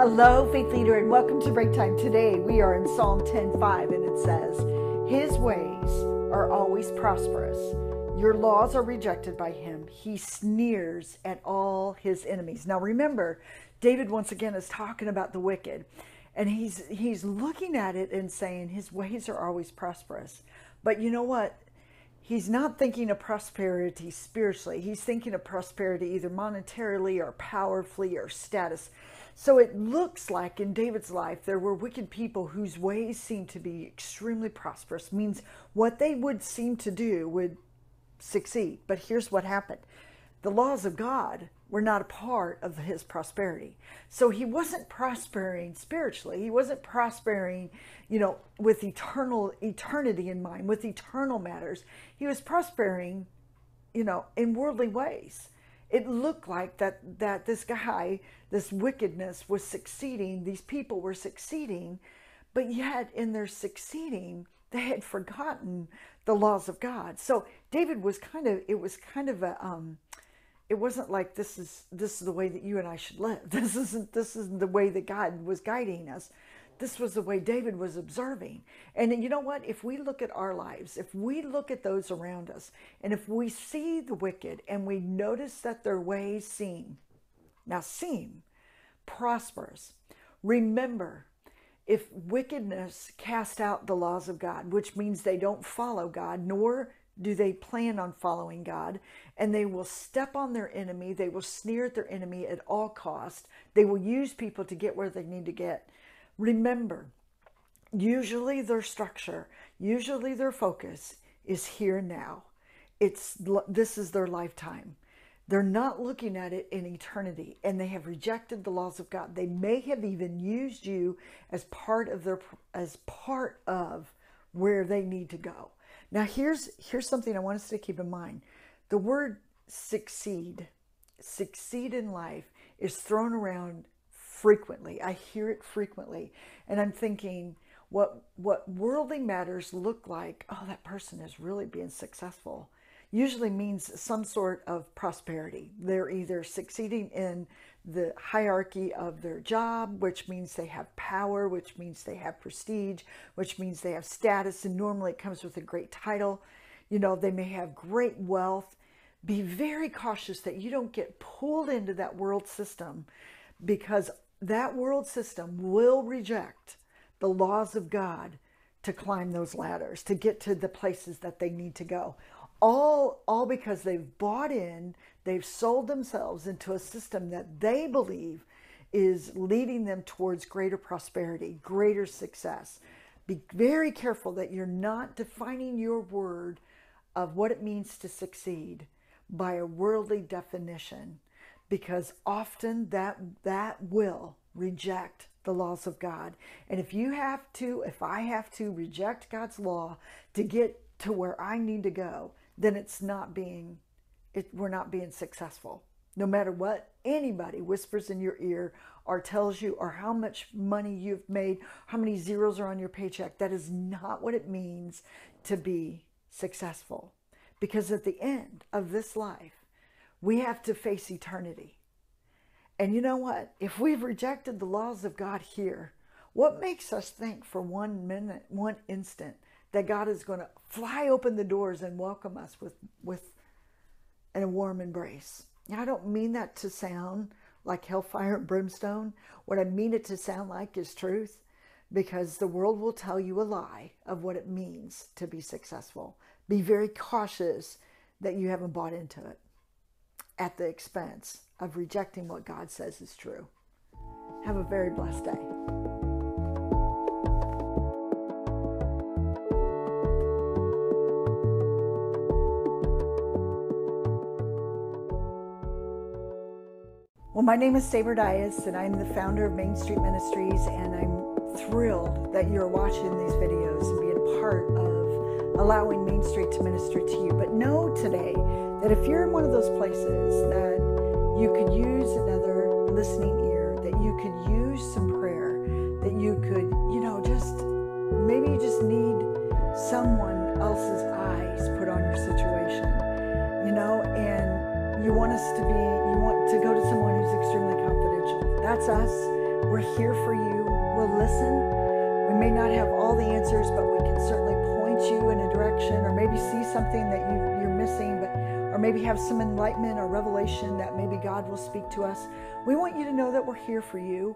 Hello, Faith Leader, and welcome to Breaktime. Today we are in Psalm 10:5, and it says, His ways are always prosperous. Your laws are rejected by him. He sneers at all his enemies. Now remember, David once again is talking about the wicked, and he's looking at it and saying his ways are always prosperous. But you know what? He's not thinking of prosperity spiritually. He's thinking of prosperity either monetarily or powerfully or status. So it looks like in David's life there were wicked people whose ways seemed to be extremely prosperous. Means what they would seem to do would succeed. But here's what happened. The laws of God were not a part of his prosperity. So he wasn't prospering spiritually. He wasn't prospering, with eternity in mind, with eternal matters. He was prospering, in worldly ways. It looked like that this guy, this wickedness was succeeding. These people were succeeding, but yet in their succeeding, they had forgotten the laws of God. So David was it wasn't like this is the way that you and I should live. This isn't the way that God was guiding us. This was the way David was observing. And you know what? If we look at our lives, if we look at those around us, and if we see the wicked and we notice that their ways seem prosperous, remember, if wickedness cast out the laws of God, which means they don't follow God, nor do they plan on following God, and they will step on their enemy, they will sneer at their enemy at all cost, they will use people to get where they need to get. Remember, usually their structure, usually their focus is here and now. This is their lifetime. They're not looking at it in eternity, and they have rejected the laws of God. They may have even used you as part of where they need to go. Now here's something I want us to keep in mind. The word succeed in life is thrown around frequently. I hear it frequently, and I'm thinking what worldly matters look like. Oh, that person is really being successful. Usually means some sort of prosperity. They're either succeeding in the hierarchy of their job, which means they have power, which means they have prestige, which means they have status, and normally it comes with a great title. They may have great wealth. Be very cautious that you don't get pulled into that world system, because that world system will reject the laws of God to climb those ladders, to get to the places that they need to go. All because they've bought in, they've sold themselves into a system that they believe is leading them towards greater prosperity, greater success. Be very careful that you're not defining your word of what it means to succeed by a worldly definition, because often that will reject the laws of God. And if I have to reject God's law to get to where I need to go, then we're not being successful. No matter what anybody whispers in your ear or tells you, or how much money you've made, how many zeros are on your paycheck, that is not what it means to be successful. Because at the end of this life, we have to face eternity. And you know what? If we've rejected the laws of God here, what makes us think for 1 minute, 1 instant, that God is going to fly open the doors and welcome us with a warm embrace? Now, I don't mean that to sound like hellfire and brimstone. What I mean it to sound like is truth, because the world will tell you a lie of what it means to be successful. Be very cautious that you haven't bought into it at the expense of rejecting what God says is true. Have a very blessed day. Well, my name is Saber Dias, and I'm the founder of Main Street Ministries, and I'm thrilled that you're watching these videos and being part of allowing Main Street to minister to you. But know today that if you're in one of those places that you could use another listening ear, that you could use some prayer, that you could, maybe you just need someone else's eyes put on your situation, and you want to go to someone who's extremely confidential. That's us. We're here for you. We'll listen. We may not have all the answers, but we can certainly point you in a direction, or maybe see something that you're missing, or maybe have some enlightenment or revelation that maybe God will speak to us. We want you to know that we're here for you,